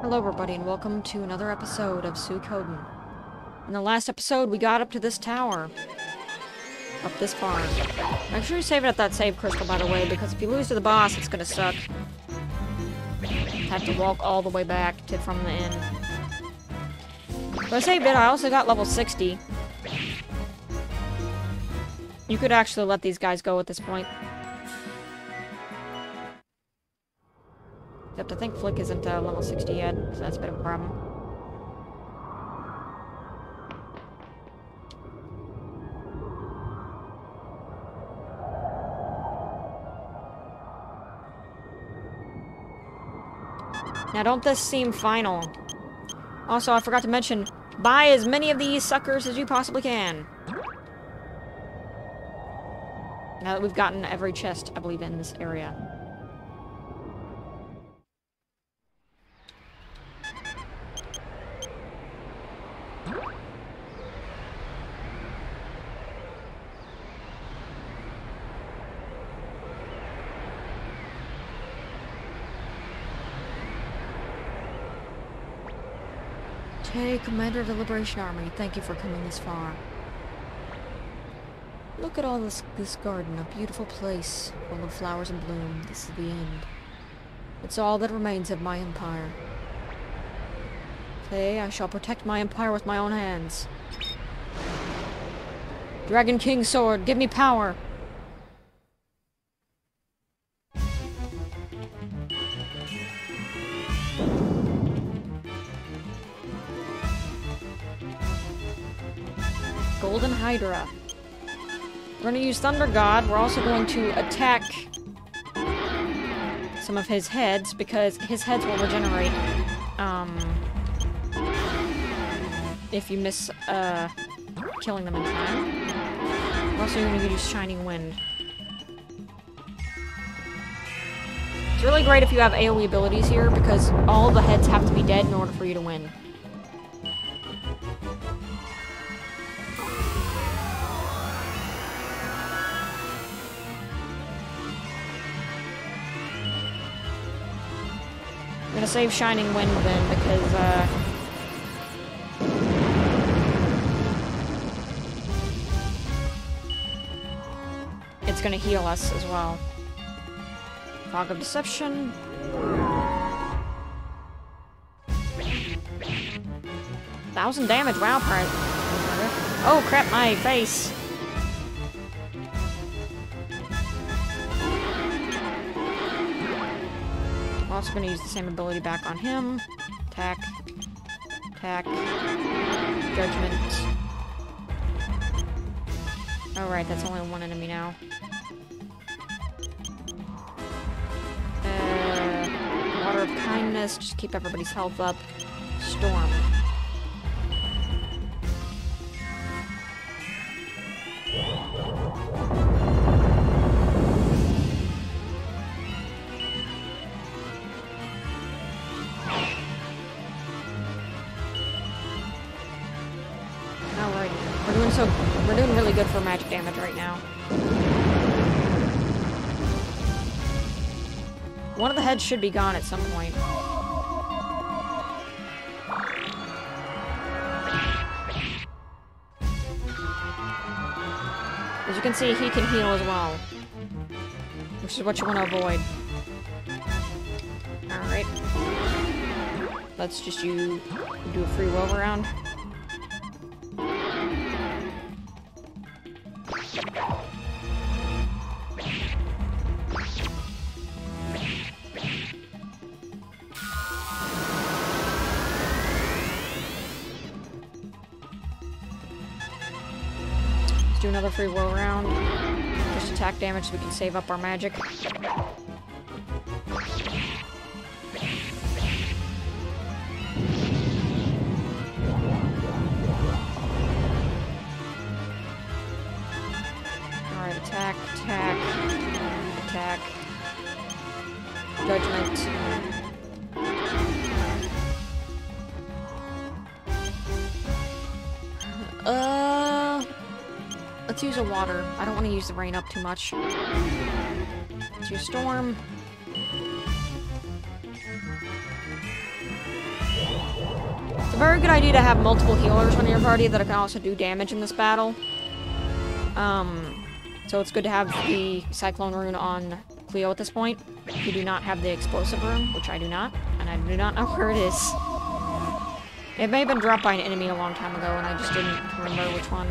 Hello everybody and welcome to another episode of Suikoden. In the last episode, we got up to this tower. Up this far. Make sure you save it at that save crystal, by the way, because if you lose to the boss, it's gonna suck. Have to walk all the way back from the inn. But I saved it, I also got level 60. You could actually let these guys go at this point. Except I think Flick isn't level 60 yet, so that's a bit of a problem. Now don't this seem final? Also, I forgot to mention, buy as many of these suckers as you possibly can. Now that we've gotten every chest, I believe, in this area. Hey, Commander of the Liberation Army, thank you for coming this far. Look at all this garden, a beautiful place, full of flowers and bloom. This is the end. It's all that remains of my empire. Today, I shall protect my empire with my own hands. Dragon King Sword, give me power! Golden Hydra. We're going to use Thunder God. We're also going to attack some of his heads, because his heads will regenerate, if you miss, killing them in time. We're also going to use Shining Wind. It's really great if you have AoE abilities here, because all the heads have to be dead in order for you to win. I'm gonna save Shining Wind then, because, it's gonna heal us as well. Fog of Deception. 1,000 damage, wow, part. Oh crap, my face! I'm also going to use the same ability back on him. Attack. Attack. Judgment. Alright, that's only one enemy now. Water of Kindness, just keep everybody's health up. Storm. We're doing really good for magic damage right now. One of the heads should be gone at some point. As you can see, he can heal as well, which is what you want to avoid. Alright. Let's just do a free will round. Do another free will round. Just attack damage so we can save up our magic. Alright, attack, attack, attack. Judgment. Let's use a water. I don't want to use the rain up too much. Let's use storm. very good idea to have multiple healers on your party that can also do damage in this battle. So it's good to have the Cyclone Rune on Cleo at this point. You do not have the Explosive Rune, which I do not, and I do not know where it is. It may have been dropped by an enemy a long time ago, and I just didn't remember which one.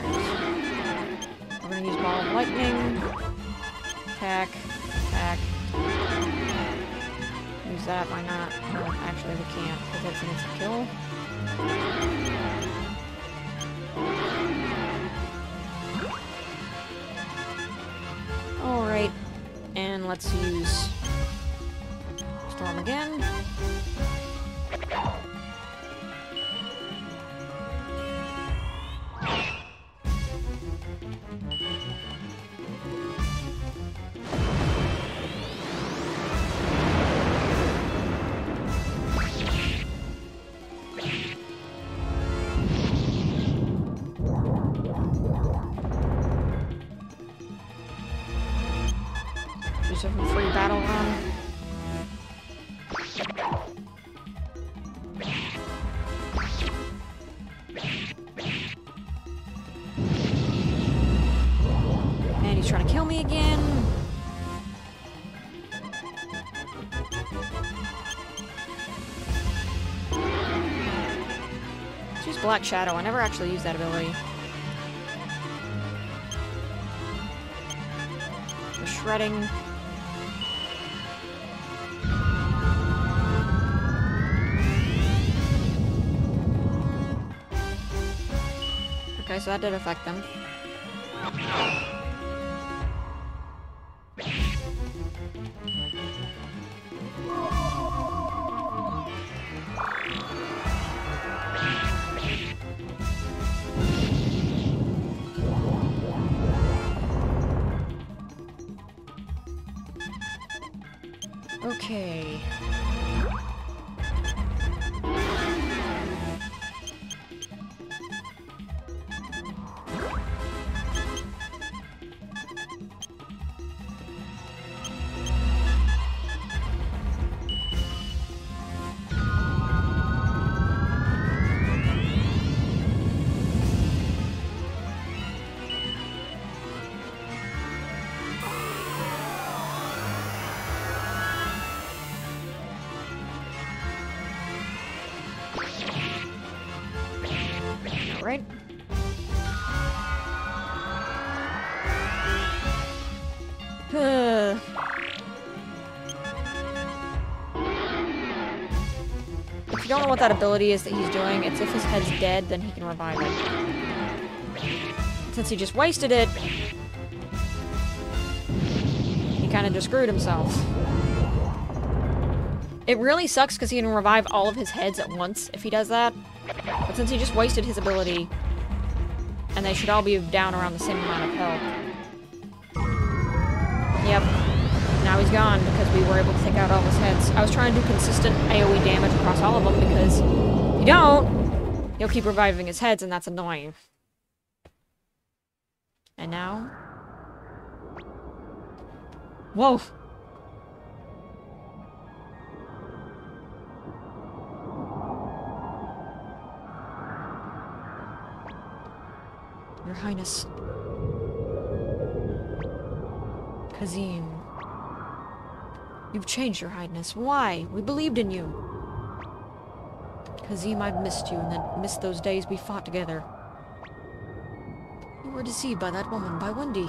Alright. We're gonna use Ball of Lightning. Attack. Attack. Use that, why not? No, actually we can't, because that's an instant kill. Alright, and let's use Storm again. Do some free battle run. And he's trying to kill me again. Let's use Black Shadow. I never actually used that ability. For shredding. Okay, so that did affect them. Okay. Right? If you don't know what that ability is that he's doing, it's if his head's dead, then he can revive it. Since he just wasted it, he kind of just screwed himself. It really sucks because he can revive all of his heads at once if he does that. But since he just wasted his ability, and they should all be down around the same amount of health. Yep. Now he's gone because we were able to take out all his heads. I was trying to do consistent AoE damage across all of them because if you don't, he'll keep reviving his heads and that's annoying. And now... Whoa! Your Highness. Kazim. You've changed, Your Highness. Why? We believed in you. Kazim, I've missed you, and then missed those days we fought together. You were deceived by that woman, by Wendy.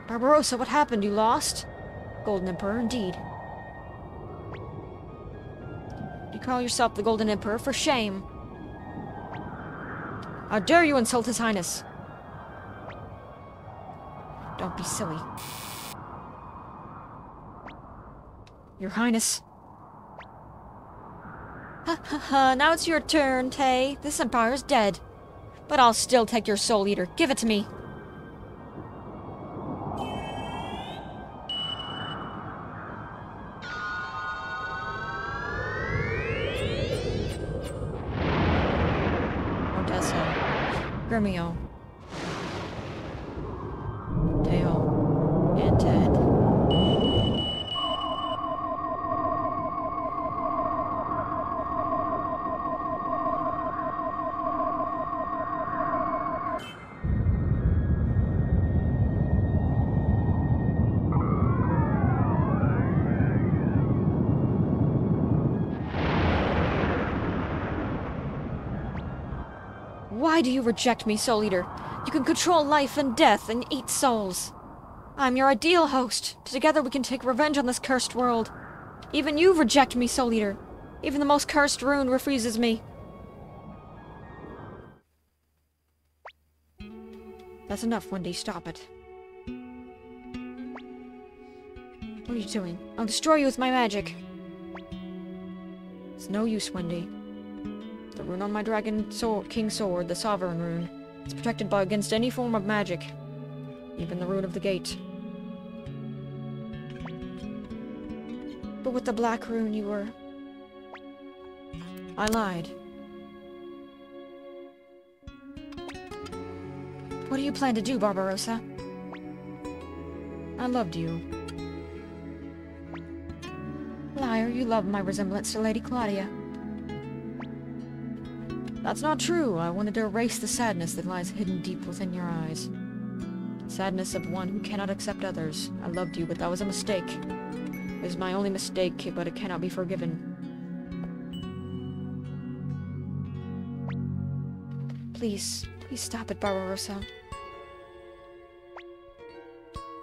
Barbarossa, what happened? You lost? Golden Emperor, indeed. You call yourself the Golden Emperor? For shame! How dare you insult His Highness? Don't be silly. Your Highness. Ha ha ha, now it's your turn, Tay. This empire's dead. But I'll still take your Soul Eater. Give it to me. Gremio. Teo. And Ted. Why do you reject me, Soul Eater? You can control life and death and eat souls. I'm your ideal host. Together we can take revenge on this cursed world. Even you reject me, Soul Eater. Even the most cursed rune refuses me. That's enough, Wendy. Stop it. What are you doing? I'll destroy you with my magic. It's no use, Wendy. The rune on my King Sword, the Sovereign rune, is protected against any form of magic. Even the rune of the gate. But with the black rune you were... I lied. What do you plan to do, Barbarossa? I loved you. Liar, you love my resemblance to Lady Claudia. That's not true. I wanted to erase the sadness that lies hidden deep within your eyes. Sadness of one who cannot accept others. I loved you, but that was a mistake. It was my only mistake, but it cannot be forgiven. Please stop it, Barbarossa.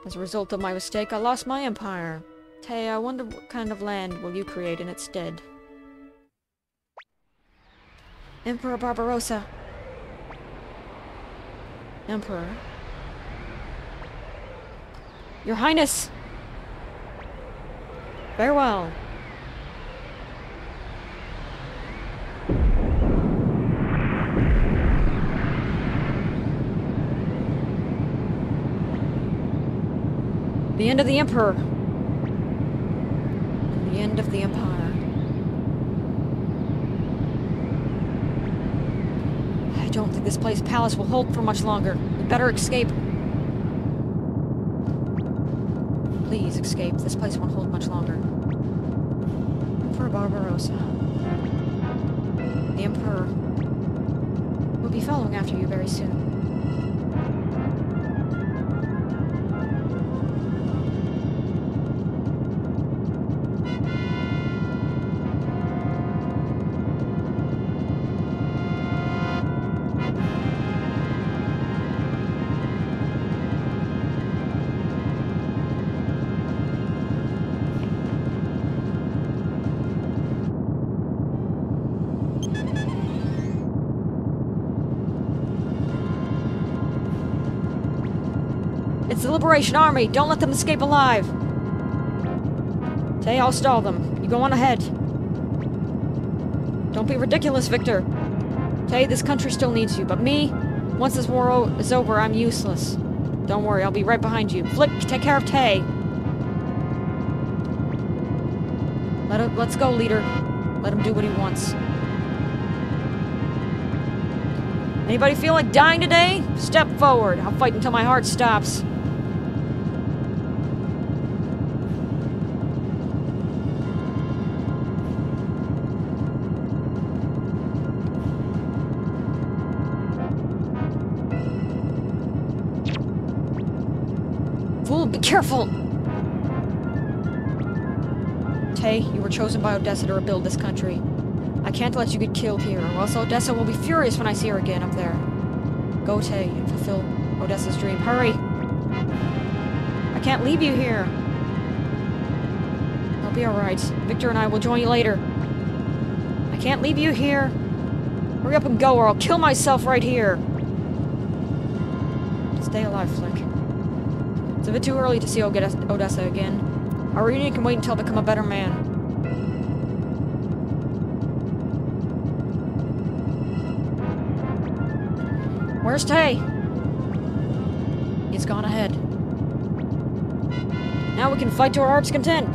As a result of my mistake, I lost my empire. Tay, I wonder what kind of land will you create in its stead? Emperor Barbarossa. Emperor. Your Highness! Farewell. The end of the Emperor. And the end of the Empire. I don't think this palace will hold for much longer. We better escape. Please escape. This place won't hold much longer. Emperor Barbarossa. The Emperor will be following after you very soon. It's the Liberation Army! Don't let them escape alive! Tay, I'll stall them. You go on ahead. Don't be ridiculous, Victor. Tay, this country still needs you, but me? Once this war is over, I'm useless. Don't worry, I'll be right behind you. Flick, take care of Tay! Let's go, leader. Let him do what he wants. Anybody feel like dying today? Step forward. I'll fight until my heart stops. Fool, be careful! Tay, you were chosen by Odessa to rebuild this country. I can't let you get killed here, or else Odessa will be furious when I see her again up there. Go, Tay, and fulfill Odessa's dream. Hurry! I can't leave you here! I'll be alright. Victor and I will join you later. I can't leave you here. Hurry up and go, or I'll kill myself right here! Stay alive, Flick. It's a bit too early to see Odessa again. Our reunion can wait until I become a better man. Where's Tay? He's gone ahead. Now we can fight to our heart's content.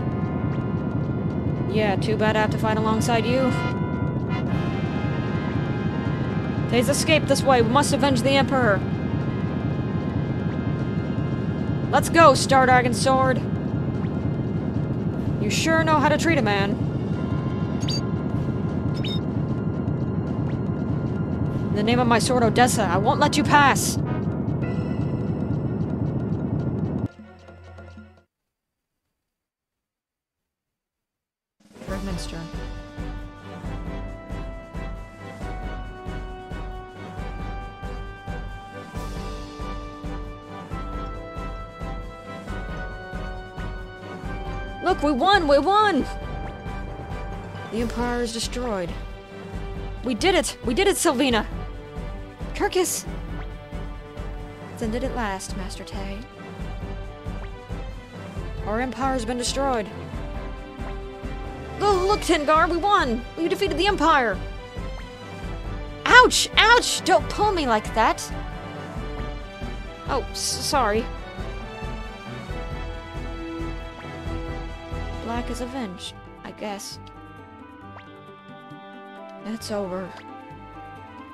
Yeah, too bad I have to fight alongside you. They's escaped this way. We must avenge the Emperor. Let's go, Star Dragon Sword. You sure know how to treat a man. In the name of my sword, Odessa, I won't let you pass. Minster. Look, we won! We won! The Empire is destroyed. We did it! We did it, Sylvina! Kirkus! It's ended at last, Master Tay. Our Empire's been destroyed. Oh, look, Tengar, we won! We defeated the Empire! Ouch! Ouch! Don't pull me like that! Oh, sorry. Black is avenged, I guess. It's over.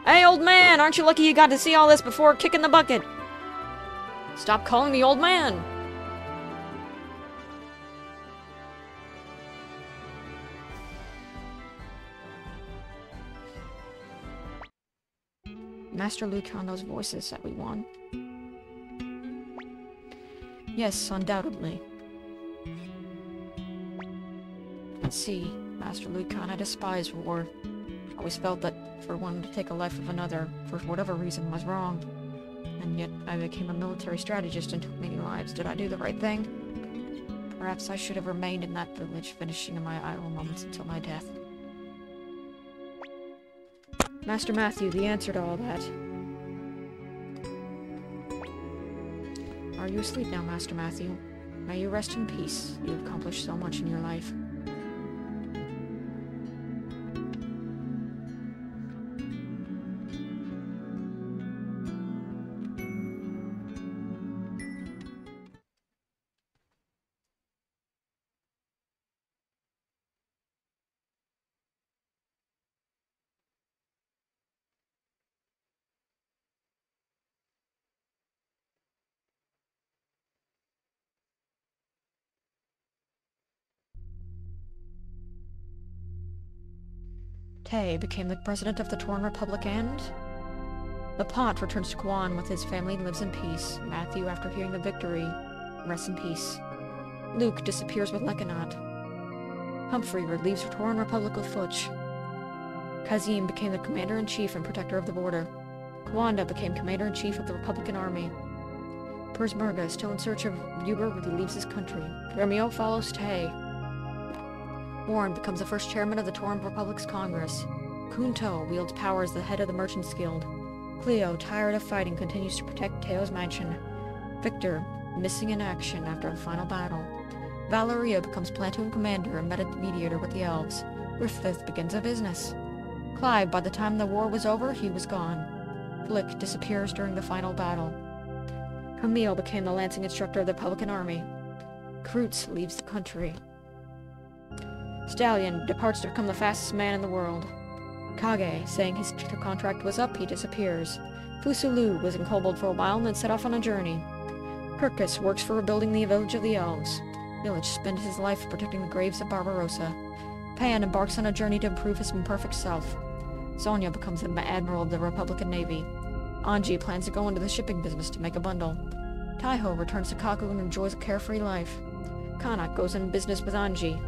Hey, old man! Aren't you lucky you got to see all this before kicking the bucket? Stop calling me old man! Master Luke on those voices that we won. Yes, undoubtedly. Let's see, Master Luke, I despise war. Always felt that for one to take a life of another, for whatever reason, was wrong. And yet, I became a military strategist and took many lives. Did I do the right thing? Perhaps I should have remained in that village, finishing in my idle moments until my death. Master Matthew, the answer to all that. Are you asleep now, Master Matthew? May you rest in peace. You have accomplished so much in your life. Tay became the president of the Torn Republic and... Lepant returns to Kuan with his family and lives in peace. Matthew, after hearing the victory, rests in peace. Luke disappears with Lekanot. Humphrey relieves the Torn Republic with Futch. Kazim became the commander-in-chief and protector of the border. Kwanda became commander-in-chief of the Republican army. Persmerga, still in search of Uber, leaves his country. Remio follows Tay. Warren becomes the first chairman of the Torn Republic's Congress. Kunto wields power as the head of the Merchants Guild. Cleo, tired of fighting, continues to protect Teo's mansion. Victor, missing in action after the final battle. Valeria becomes platoon commander and mediator with the elves. Griffith begins a business. Clive, by the time the war was over, he was gone. Flick disappears during the final battle. Camille became the lancing instructor of the Republican army. Kreutz leaves the country. Stallion departs to become the fastest man in the world. Kage, saying his contract was up, he disappears. Fusulu was in Kobold for a while and then set off on a journey. Kirkus works for rebuilding the village of the elves. Village spends his life protecting the graves of Barbarossa. Pan embarks on a journey to improve his imperfect self. Sonia becomes the admiral of the Republican Navy. Anji plans to go into the shipping business to make a bundle. Taiho returns to Kaku and enjoys a carefree life. Kanak goes in business with Anji.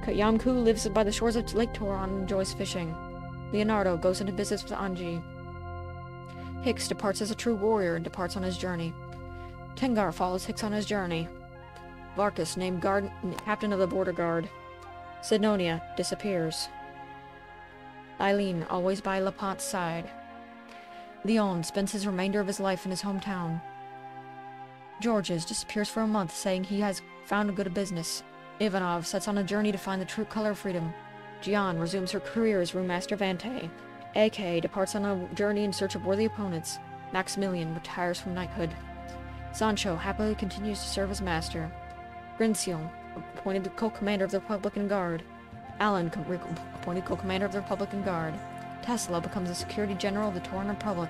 Yamku lives by the shores of Lake Toron and enjoys fishing. Leonardo goes into business with Anji. Hicks departs as a true warrior and departs on his journey. Tengar follows Hicks on his journey. Varkas, named captain of the border guard. Sidonia disappears. Eileen, always by Lepant's side. Leon spends his remainder of his life in his hometown. Georges disappears for a month, saying he has found a good business. Ivanov sets on a journey to find the true color of freedom. Gian resumes her career as Roommaster Vante. AK departs on a journey in search of worthy opponents. Maximilian retires from knighthood. Sancho happily continues to serve as master. Grinciel, appointed co-commander of the Republican Guard. Alan, appointed co-commander of the Republican Guard. Tesla becomes the Security General of the Tauran Republic.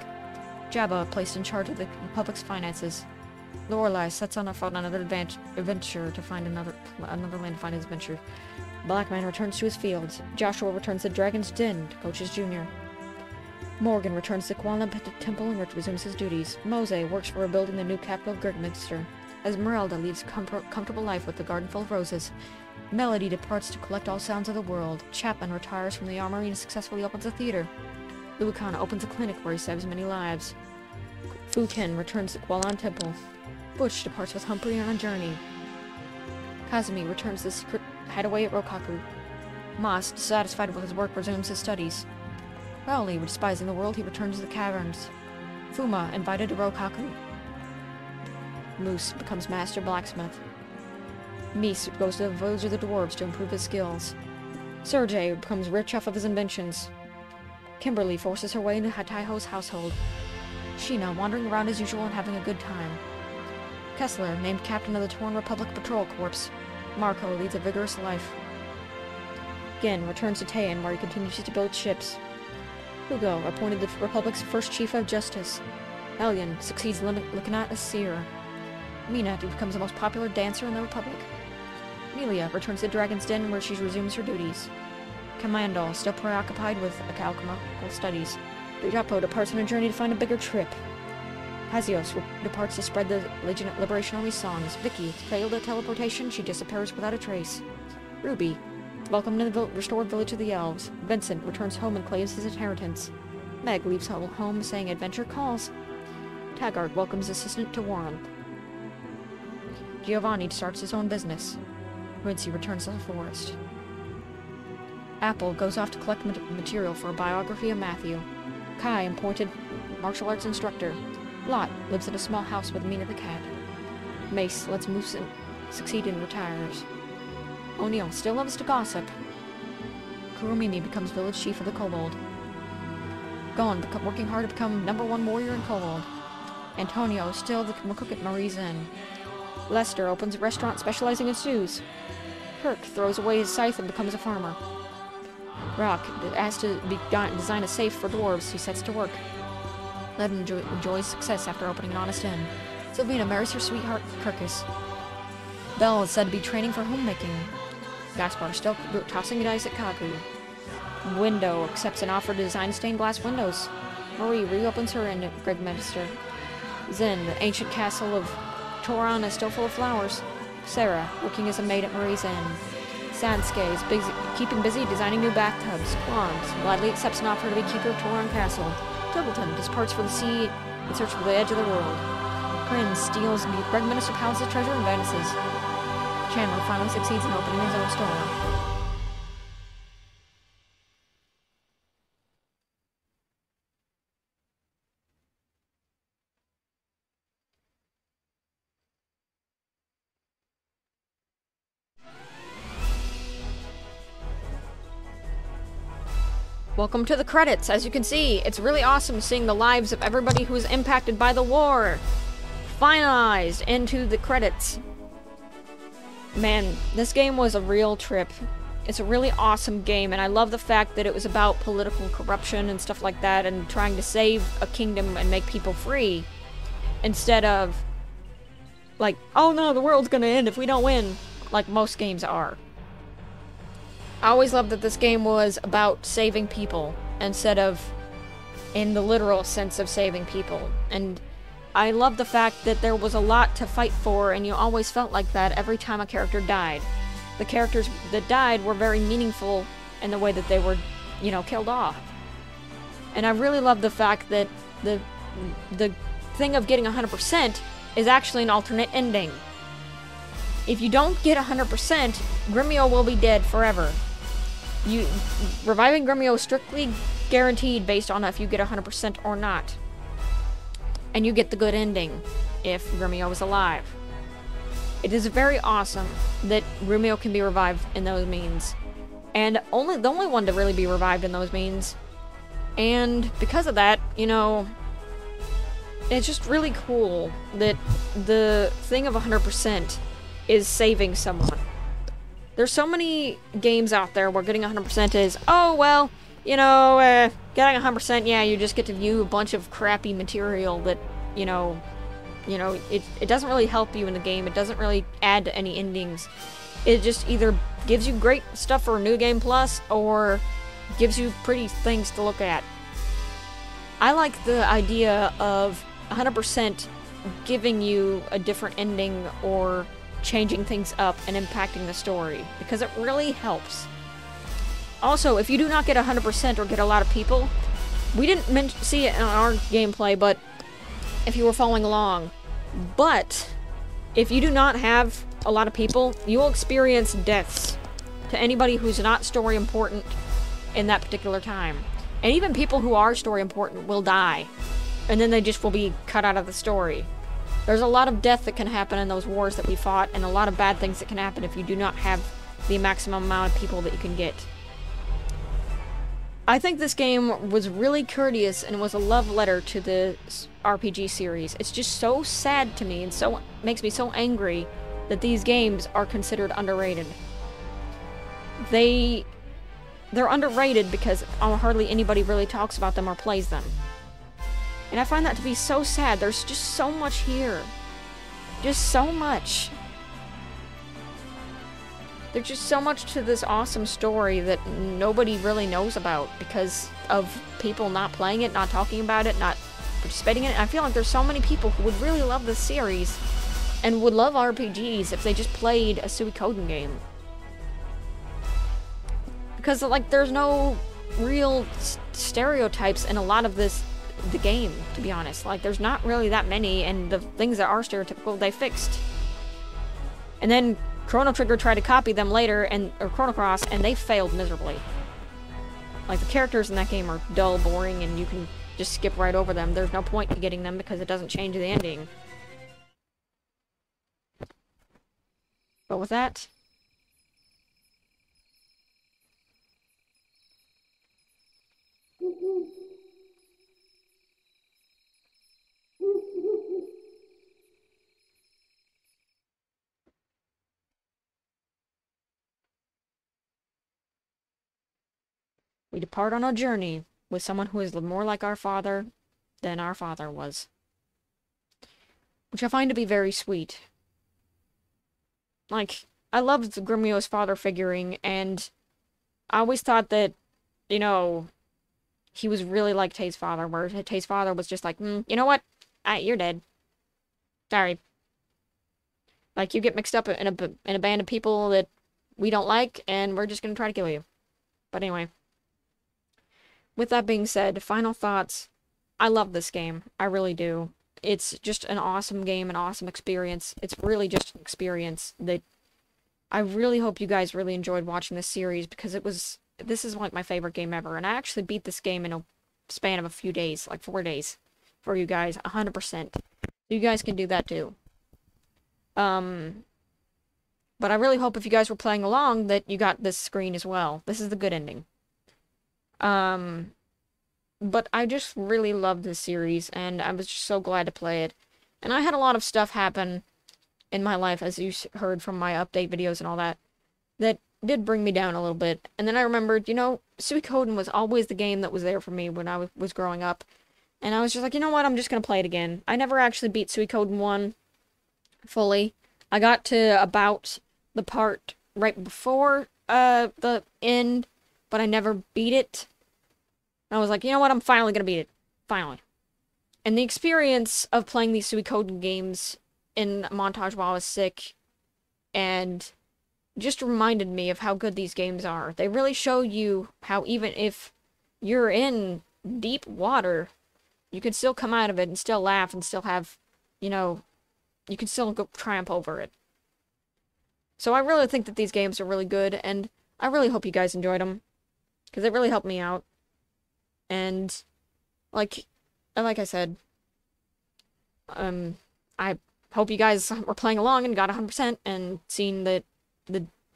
Jabba placed in charge of the Republic's finances. Lorelei sets off on another adventure to find another land to find his adventure. Blackman returns to his fields. Joshua returns to Dragon's Den to coach his junior. Morgan returns to Kuala Temple and resumes his duties. Mose works for rebuilding the new capital of Gurgminster. Esmeralda leads a comfortable life with the garden full of roses. Melody departs to collect all sounds of the world. Chapman retires from the armory and successfully opens a theater. Lucan opens a clinic where he saves many lives. Fukin returns to Kuala Temple. Butch departs with Humphrey on a journey. Kazumi returns to the secret hideaway at Rokaku. Moss, dissatisfied with his work, resumes his studies. Rowley, despising the world, he returns to the caverns. Fuma, invited to Rokaku. Moose becomes master blacksmith. Mies goes to the village of the dwarves to improve his skills. Sergei becomes rich off of his inventions. Kimberly forces her way into Hataiho's household. Sheena wandering around as usual and having a good time. Kessler named captain of the Tauran Republic Patrol Corps. Marco leads a vigorous life. Gin returns to Taean where he continues to build ships. Hugo appointed the Republic's first chief of justice. Elian succeeds Lieutenant as seer. Mina becomes the most popular dancer in the Republic. Amelia returns to Dragon's Den where she resumes her duties. Commando, still preoccupied with alchemical studies. Japo departs on a journey to find a bigger trip. Hazios departs to spread the Liberation Army songs. Vicky failed at teleportation, she disappears without a trace. Ruby, welcome to the restored village of the elves. Vincent returns home and claims his inheritance. Meg leaves home saying adventure calls. Taggart welcomes assistant to Warren. Giovanni starts his own business. Quincy returns to the forest. Apple goes off to collect material for a biography of Matthew. Kai appointed martial arts instructor. Lot lives in a small house with Mina the cat. Mace lets Moose succeed and retires. O'Neill still loves to gossip. Kuromimi becomes village chief of the Kobold. Gon working hard to become #1 warrior in Kobold. Antonio is still the cook at Marie's Inn. Lester opens a restaurant specializing in stews. Kirk throws away his scythe and becomes a farmer. Rock asked to design a safe for dwarves. He sets to work. Led enjoys success after opening an honest inn. Sylvina marries her sweetheart, Kirkus. Belle is said to be training for homemaking. Gaspar still tossing dice at Kaku. Window accepts an offer to design stained glass windows. Marie reopens her inn at Gregminster. Zen, the ancient castle of Toran, is still full of flowers. Sarah, working as a maid at Marie's Inn. Sansuke is keeping busy designing new bathtubs. Quans gladly accepts an offer to be keeper of Toran Castle. Tuggleton departs for the sea in search for the edge of the world. Prin steals Gregminster Palace's treasure and vanishes. Chandler finally succeeds in opening his own store. Welcome to the credits. As you can see, it's really awesome seeing the lives of everybody who was impacted by the war finalized into the credits. Man, this game was a real trip. It's a really awesome game, and I love the fact that it was about political corruption and stuff like that, and trying to save a kingdom and make people free, instead of, like, oh no, the world's gonna end if we don't win, like most games are. I always loved that this game was about saving people, instead of in the literal sense of saving people. And I love the fact that there was a lot to fight for, and you always felt like that every time a character died. The characters that died were very meaningful in the way that they were, you know, killed off. And I really love the fact that the thing of getting 100% is actually an alternate ending. If you don't get 100%, Gremio will be dead forever. Reviving Gremio is strictly guaranteed based on if you get 100% or not. And you get the good ending if Gremio is alive. It is very awesome that Gremio can be revived in those means. And the only one to really be revived in those means. And because of that, you know, it's just really cool that the thing of 100% is saving someone. There's so many games out there where getting 100% is, oh, well, you know, getting 100%, yeah, you just get to view a bunch of crappy material that, you know, it doesn't really help you in the game. It doesn't really add to any endings. It just either gives you great stuff for New Game Plus, or gives you pretty things to look at. I like the idea of 100% giving you a different ending or changing things up and impacting the story, because it really helps. Also, if you do not get 100% or get a lot of people, we didn't see it in our gameplay, but if you were following along, but if you do not have a lot of people, you will experience deaths to anybody who's not story important in that particular time. And even people who are story important will die, and then they just will be cut out of the story. There's a lot of death that can happen in those wars that we fought, and a lot of bad things that can happen if you do not have the maximum amount of people that you can get. I think this game was really courteous and was a love letter to the RPG series. It's just so sad to me and so makes me so angry that these games are considered underrated. They're underrated because hardly anybody really talks about them or plays them. And I find that to be so sad. There's just so much here. Just so much. There's just so much to this awesome story that nobody really knows about because of people not playing it, not talking about it, not participating in it. I feel like there's so many people who would really love this series and would love RPGs if they just played a Suikoden game. Because, like, there's no real stereotypes in a lot of the game, to be honest. Like, there's not really that many, and the things that are stereotypical, they fixed. And then Chrono Trigger tried to copy them later, or Chrono Cross, and they failed miserably. Like, the characters in that game are dull, boring, and you can just skip right over them. There's no point to getting them because it doesn't change the ending. But with that, we depart on a journey with someone who is more like our father than our father was. Which I find to be very sweet. Like, I loved Grumio's father figuring, and I always thought that, you know, he was really like Tay's father, where Tay's father was just like, you know what? You're dead. Sorry. Like, you get mixed up in a band of people that we don't like, and we're just gonna try to kill you. But anyway. With that being said, final thoughts. I love this game. I really do. It's just an awesome game, an awesome experience. It's really just an experience that I really hope you guys really enjoyed watching this series, because this is like my favorite game ever, and I actually beat this game in a span of a few days, like 4 days, for you guys, 100%. You guys can do that too. But I really hope if you guys were playing along that you got this screen as well. This is the good ending. But I just really loved this series, and I was just so glad to play it. And I had a lot of stuff happen in my life, as you heard from my update videos and all that, that did bring me down a little bit. And then I remembered, you know, Suikoden was always the game that was there for me when I was growing up. And I was just like, you know what, I'm just gonna play it again. I never actually beat Suikoden 1 fully. I got to about the part right before the end, but I never beat it. I was like, you know what, I'm finally gonna beat it. Finally. And the experience of playing these Suikoden games in montage while I was sick, and just reminded me of how good these games are. They really show you how even if you're in deep water, you can still come out of it and still laugh and still have, you know, you can still go triumph over it. So I really think that these games are really good, and I really hope you guys enjoyed them, because it really helped me out. And like I said, I hope you guys were playing along and got 100% and seen that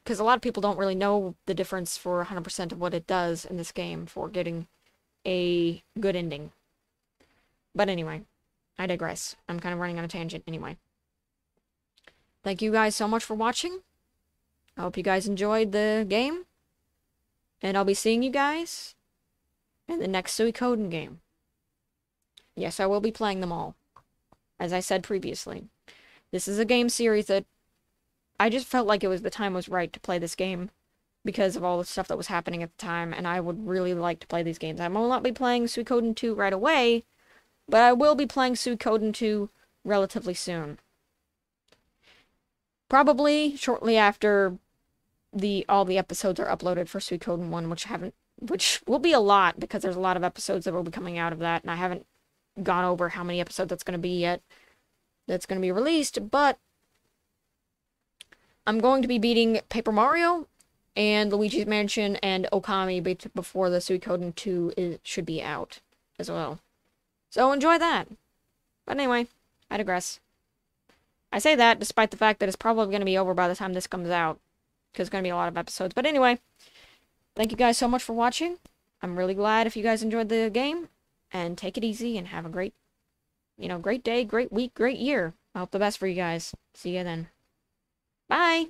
because a lot of people don't really know the difference for 100% of what it does in this game for getting a good ending. But anyway, I digress. I'm kind of running on a tangent anyway. Thank you guys so much for watching. I hope you guys enjoyed the game. And I'll be seeing you guys and the next Suikoden game. Yes, I will be playing them all, as I said previously. This is a game series that I just felt like the time was right to play this game because of all the stuff that was happening at the time, and I would really like to play these games. I will not be playing Suikoden 2 right away, but I will be playing Suikoden 2 relatively soon. Probably shortly after all the episodes are uploaded for Suikoden 1, which will be a lot because there's a lot of episodes that will be coming out of that, and I haven't gone over how many episodes that's going to be yet. That's going to be released, but I'm going to be beating Paper Mario and Luigi's Mansion and Okami before the Suikoden 2 should be out as well. So enjoy that. But anyway, I digress. I say that despite the fact that it's probably going to be over by the time this comes out, because it's going to be a lot of episodes. But anyway, thank you guys so much for watching. I'm really glad if you guys enjoyed the game, and take it easy and have a great, great day, great week, great year. I hope the best for you guys. See you then. Bye!